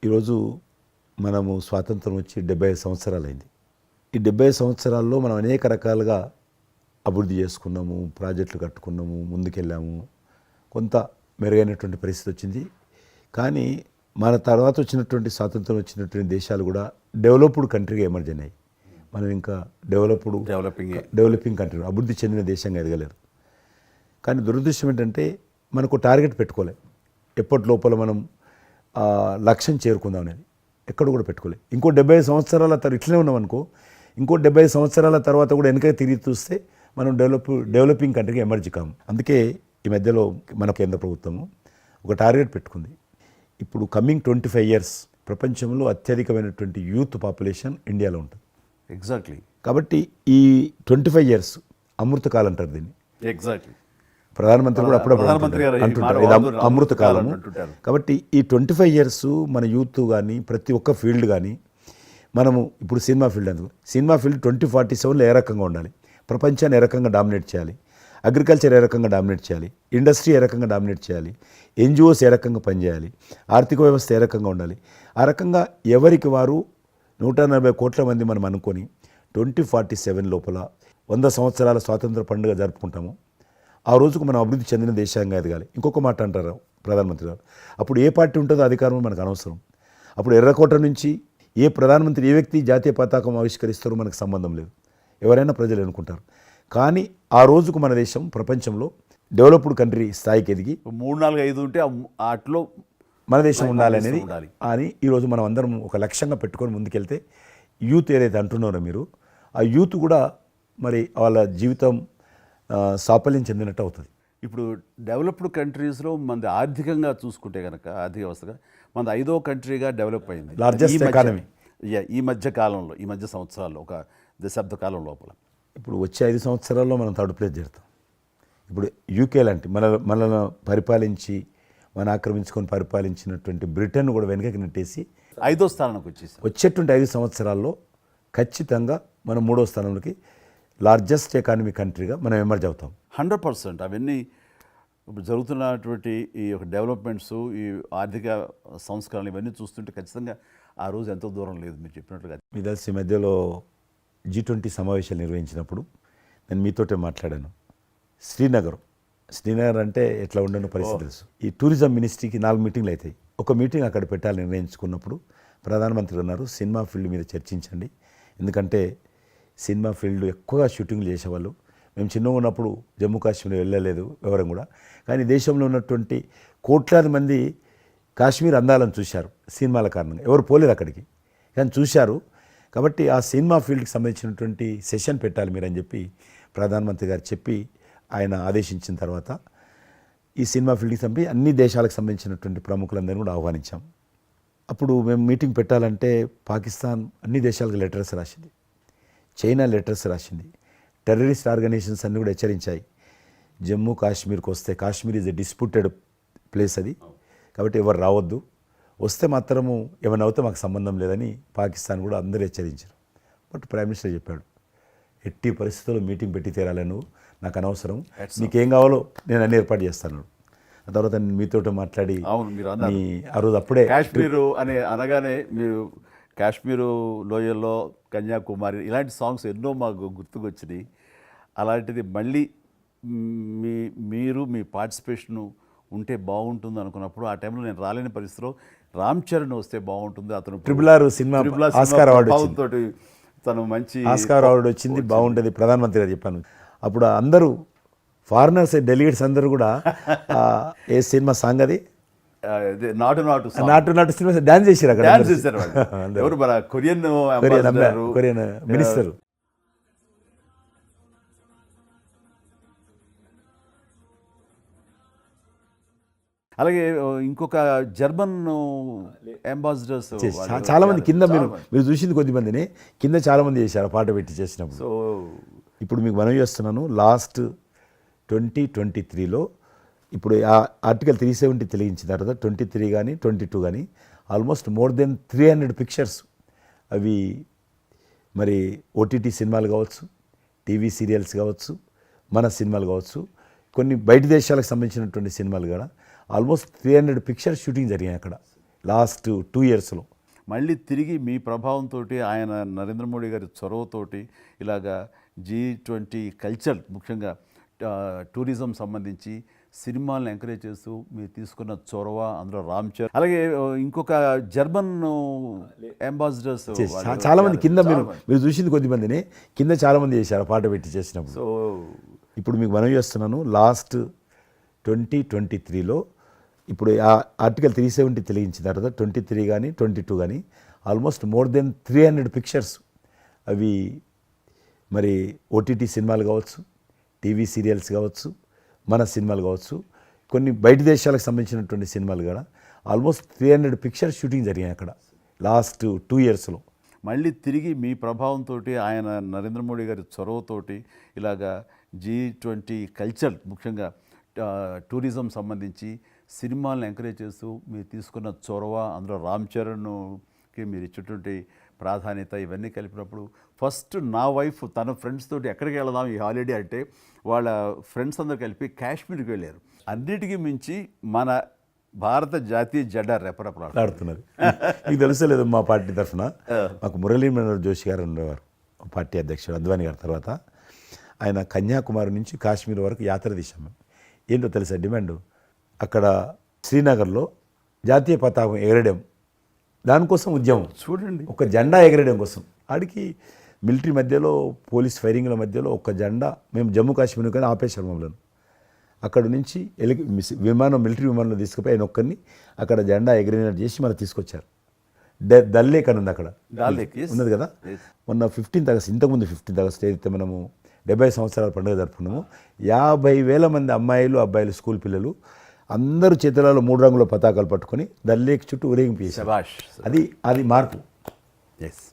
ఈరోజు మనము స్వాతంత్రం వచ్చి 75 సంవత్సరాలైంది. ఈ 75 సంవత్సరాల్లో మనం అనేక రకాలుగా అభివృద్ధి చేసుకున్నాము, ప్రాజెక్టులు కట్టుకున్నాము, ముందుకెళ్ళాము, కొంత మెరుగైనటువంటి పరిస్థితి వచ్చింది. కానీ మన తర్వాత వచ్చినటువంటి స్వాతంత్రం వచ్చినటువంటి దేశాలు కూడా డెవలప్డ్ కంట్రీగా ఎమర్జ్ అయినాయి. మనం ఇంకా డెవలపింగ్ కంట్రీ, అభివృద్ధి చెందిన దేశంగా ఎదగలేదు. కానీ దురదృష్టం ఏంటంటే మనకు టార్గెట్ పెట్టుకోలే. ఎప్పటి లోపల మనం లక్ష్యం చేరుకుందాం అనేది ఎక్కడ కూడా పెట్టుకోలేదు. ఇంకో 75 సంవత్సరాల తర్వాత ఇట్లనే ఉన్నాం అనుకో, ఇంకో 75 సంవత్సరాల తర్వాత కూడా వెనక తిరిగి చూస్తే మనం డెవలపింగ్ కంట్రీగా ఎమర్జ్ కాము. అందుకే ఈ మధ్యలో మన కేంద్ర ప్రభుత్వము ఒక టార్గెట్ పెట్టుకుంది. ఇప్పుడు కమింగ్ 25 ఇయర్స్ ప్రపంచంలో అత్యధికమైనటువంటి యూత్ పాపులేషన్ ఇండియాలో ఉంటుంది. ఎగ్జాక్ట్లీ. కాబట్టి ఈ 25 ఇయర్స్ అమృతకాలం అంటారు దీన్ని. ఎగ్జాక్ట్లీ. ప్రధానమంత్రి కూడా అప్పుడప్పుడు అంటుంటారు ఇది అమృత కాలము. కాబట్టి ఈ 25 ఇయర్స్ మన యూత్ కానీ ప్రతి ఒక్క ఫీల్డ్ కానీ మనము ఇప్పుడు సినిమా ఫీల్డ్ అందుకు సినిమా ఫీల్డ్ 2047లో ఏ రకంగా ఉండాలి, ప్రపంచాన్ని ఏ రకంగా డామినేట్ చేయాలి, అగ్రికల్చర్ ఏ రకంగా డామినేట్ చేయాలి, ఇండస్ట్రీ ఏ రకంగా డామినేట్ చేయాలి, ఎన్జిఓస్ ఏ రకంగా పనిచేయాలి, ఆర్థిక వ్యవస్థ ఏ రకంగా ఉండాలి, ఆ రకంగా ఎవరికి వారు 140 కోట్ల మంది మనం అనుకొని 2047 లోపల 100 సంవత్సరాల స్వాతంత్ర పండుగ జరుపుకుంటాము. ఆ రోజుకు మనం అభివృద్ధి చెందిన దేశంగా ఎదగాలి. ఇంకొక మాట అంటారు ప్రధానమంత్రి గారు, అప్పుడు ఏ పార్టీ ఉంటుందో అధికారం మనకు అనవసరం. అప్పుడు ఎర్రకోట నుంచి ఏ ప్రధానమంత్రి ఏ వ్యక్తి జాతీయ పతాకం ఆవిష్కరిస్తారో మనకు సంబంధం లేదు, ఎవరైనా ప్రజలు అనుకుంటారు. కానీ ఆ రోజుకు మన దేశం ప్రపంచంలో డెవలప్డ్ కంట్రీ స్థాయికి ఎదిగి 3, 4, 5 ఉంటే అట్లో మన దేశం ఉండాలి అనేది అని ఈరోజు మనం అందరం ఒక లక్ష్యంగా పెట్టుకొని ముందుకెళ్తే యూత్ ఏదైతే అంటున్నారో మీరు, ఆ యూత్ కూడా మరి వాళ్ళ జీవితం సాఫల్యం చెందినట్టు అవుతుంది. ఇప్పుడు డెవలప్డ్ కంట్రీస్లో మనది ఆర్థికంగా చూసుకుంటే కనుక ఆర్థిక వ్యవస్థగా మనది 5వ కంట్రీగా డెవలప్ అయింది. లార్జెస్ట్ ఎకానమీ ఈ మధ్య కాలంలో, ఈ మధ్య సంవత్సరాల్లో, ఒక దశాబ్ద కాలం లోపల. ఇప్పుడు వచ్చే 5 సంవత్సరాల్లో మనం థర్డ్ ప్లేస్ చేరుతాం. ఇప్పుడు యూకే లాంటి మనల్ని పరిపాలించి ఆక్రమించుకొని పరిపాలించినటువంటి బ్రిటన్ కూడా వెనకకి నెట్టేసి 5వ స్థానానికి వచ్చేసాం. వచ్చేటువంటి 5 సంవత్సరాల్లో ఖచ్చితంగా మనం 3వ స్థానంలోకి లార్జెస్ట్ ఎకానమీ కంట్రీగా మనం ఎమర్జ్ అవుతాం. 100%. అవన్నీ ఇప్పుడు జరుగుతున్నటువంటి ఈ యొక్క డెవలప్మెంట్స్, ఈ ఆర్థిక సంస్కరణలు ఇవన్నీ చూస్తుంటే ఖచ్చితంగా ఆ రోజు ఎంతో దూరం లేదు మీరు చెప్పినట్లుగా. మీ తెలిసి మధ్యలో G20 సమావేశాలు నిర్వహించినప్పుడు నేను మీతోటే మాట్లాడాను. శ్రీనగర్ అంటే ఎట్లా ఉండను పరిస్థితి తెలుసు. ఈ టూరిజం మినిస్ట్రీకి 4 మీటింగ్లు అవుతాయి. ఒక మీటింగ్ అక్కడ పెట్టాలని నిర్ణయించుకున్నప్పుడు ప్రధానమంత్రి అన్నారు, సినిమా ఫీల్డ్ మీద చర్చించండి. ఎందుకంటే సినిమా ఫీల్డ్ ఎక్కువగా షూటింగ్లు చేసేవాళ్ళు. మేము చిన్నగా ఉన్నప్పుడు జమ్మూ కాశ్మీర్ వెళ్ళలేదు వివరం కూడా, కానీ దేశంలో ఉన్నటువంటి కోట్లాది మంది కాశ్మీర్ అందాలను చూశారు సినిమాల కారణంగా. ఎవరు పోలేదు అక్కడికి, కానీ చూశారు. కాబట్టి ఆ సినిమా ఫీల్డ్కి సంబంధించినటువంటి సెషన్ పెట్టాలి మీరని చెప్పి ప్రధానమంత్రి గారు చెప్పి ఆయన ఆదేశించిన తర్వాత ఈ సినిమా ఫీల్డ్కి సంబంధించి అన్ని దేశాలకు సంబంధించినటువంటి ప్రముఖులందరినీ కూడా ఆహ్వానించాం. అప్పుడు మేము మీటింగ్ పెట్టాలంటే పాకిస్తాన్ అన్ని దేశాలకు లెటర్స్ రాసింది, చైనా లెటర్స్ రాసింది, టెర్రరిస్ట్ ఆర్గనైజేషన్స్ అన్నీ కూడా హెచ్చరించాయి. జమ్మూ కాశ్మీర్కి వస్తే Kashmir is a disputed place అది, కాబట్టి ఎవరు రావద్దు, వస్తే మాత్రము ఏమైనా అవుతే మాకు సంబంధం లేదని పాకిస్తాన్ కూడా అందరూ హెచ్చరించారు. బట్ ప్రైమ్ మినిస్టర్ చెప్పాడు, ఎట్టి పరిస్థితుల్లో మీటింగ్ పెట్టి తీరాలి, నువ్వు నాకు అనవసరం, నీకేం కావాలో నేను అన్ని ఏర్పాటు చేస్తాను. ఆ తర్వాత నేను మీతో మాట్లాడి ఆ రోజు అప్పుడే కాశ్మీరు అని అనగానే మీరు కాశ్మీరు లోయల్లో కన్యాకుమారి ఇలాంటి సాంగ్స్ ఎన్నో మాకు గుర్తుకొచ్చినాయి. అలాంటిది మళ్ళీ మీరు మీ పార్టిసిపేషన్ ఉంటే బాగుంటుంది అనుకున్నప్పుడు ఆ టైంలో నేను రాలేని పరిస్థితిలో రామ్ చరణ్ వస్తే బాగుంటుంది, అతను RRR సినిమా ఆస్కార్ అవార్డు తోటి తను మంచి ఆస్కార్ అవార్డు వచ్చింది, బాగుంటుంది ప్రధానమంత్రి గారు చెప్పాను. అప్పుడు అందరూ ఫారినర్స్ డెలిగేట్స్ అందరూ కూడా ఏ సినిమా సాంగ్ అది నాటు సినిమా డాన్స్ చేశారు అక్కడ. ఎవరు మన కొరియన్ మినిస్టర్. అలాగే ఇంకొక జర్మన్ అంబాసిడర్స్ చాలా మంది కింద మీరు చూసింది కొద్దిమందిని, కింద చాలా మంది చేశారు పాట పెట్టి చేసినప్పుడు. సో ఇప్పుడు మీకు మనవి చేస్తున్నాను, లాస్ట్ 2023లో ఇప్పుడు ఆర్టికల్ 370 తెలియించిన తర్వాత 23 కానీ 22 కానీ ఆల్మోస్ట్ మోర్ దెన్ 300 పిక్చర్స్, అవి మరి ఓటీటీ సినిమాలు కావచ్చు, టీవీ సీరియల్స్ కావచ్చు, మన సినిమాలు కావచ్చు, కొన్ని బయట దేశాలకు సంబంధించినటువంటి సినిమాలు కూడా ఆల్మోస్ట్ 300 పిక్చర్స్ షూటింగ్ జరిగాయి అక్కడ లాస్ట్ 2 ఇయర్స్లో. మళ్ళీ తిరిగి మీ ప్రభావంతో ఆయన నరేంద్ర మోడీ గారి చొరవతోటి ఇలాగా G20 కల్చర్ ముఖ్యంగా టూరిజం సంబంధించి సినిమాలను ఎంకరేజ్ చేస్తూ మీరు తీసుకున్న చొరవ, అందులో రామ్ చరణ్, అలాగే ఇంకొక జర్మన్ అంబాసిడర్స్ చాలా మంది కింద మీరు చూసింది కొద్దిమందిని, కింద చాలా మంది చేశారు పాట పెట్టి చేసినప్పుడు. సో ఇప్పుడు మీకు మనవి చేస్తున్నాను, లాస్ట్ 2023లో ఇప్పుడు ఆ ఆర్టికల్ 370 తెలియించిన తర్వాత 23 కానీ 22 కానీ ఆల్మోస్ట్ మోర్ దెన్ 300 పిక్చర్స్ అవి మరి ఓటీటీ సినిమాలు కావచ్చు, టీవీ సీరియల్స్ కావచ్చు, మన సినిమాలు కావచ్చు, కొన్ని బయట దేశాలకు సంబంధించినటువంటి సినిమాలు కూడా ఆల్మోస్ట్ 300 పిక్చర్స్ షూటింగ్ జరిగాయి అక్కడ లాస్ట్ 2 ఇయర్స్లో. మళ్ళీ తిరిగి మీ ప్రభావంతో ఆయన నరేంద్ర మోడీ గారి చొరవతోటి ఇలాగా G20 కల్చర్ ముఖ్యంగా టూరిజం సంబంధించి సినిమాలను ఎంకరేజ్ చేస్తూ మీరు తీసుకున్న చొరవ, అందులో రామ్ చరణ్కి మీరు ఇచ్చేటువంటి ప్రాధాన్యత ఇవన్నీ కలిపినప్పుడు ఫస్ట్ నా వైఫ్ తన ఫ్రెండ్స్ తోటి ఎక్కడికి వెళదాం ఈ హాలిడే అంటే వాళ్ళ ఫ్రెండ్స్ అందరూ కలిపి కాశ్మీర్కి వెళ్ళారు. అన్నిటికీ మించి మన భారత జాతీయ జెండా రెపరెపలాడుతున్నది. మీకు తెలుసలేదు, మా పార్టీ తరఫున మాకు మురళీ మనోహర్ జోషి గారు ఉండేవారు, పార్టీ అధ్యక్షుడు అద్వానీ గారి తర్వాత. ఆయన కన్యాకుమారి నుంచి కాశ్మీర్ వరకు యాత్ర తీశాం. ఏంటో తెలుసా డిమాండ్? అక్కడ శ్రీనగర్లో జాతీయ పతాకం ఎగరడం, దానికోసం ఉద్యమం. చూడండి, ఒక జెండా ఎగరడం కోసం. ఆడికి మిలిటరీ మధ్యలో, పోలీస్ ఫైరింగ్ల మధ్యలో ఒక జెండా, మేము జమ్మూ కాశ్మీర్ కానీ ఆపేశారు మమ్మల్ని. అక్కడ నుంచి విమానం, మిలిటరీ విమానంలో తీసుకుపోయి ఆయన ఒక్కరిని అక్కడ జెండా ఎగిరినట్టు చేసి మనకు తీసుకొచ్చారు. దల్ లేక్ అని ఉంది అక్కడ, ఉన్నది కదా. మొన్న 15th ఆగస్ట్, ఇంతకుముందు 15th ఆగస్ట్ ఏదైతే మనము 70 సంవత్సరాల పండుగ జరుపుకున్నాము, 50,000 మంది అమ్మాయిలు, అబ్బాయిలు, స్కూల్ పిల్లలు అందరూ చేతులలో 3 రంగుల పతాకాలు పట్టుకొని దల్ లేక్ చుట్టూ ఊరేగింపు చేశారు. అది మార్పు. ఎస్.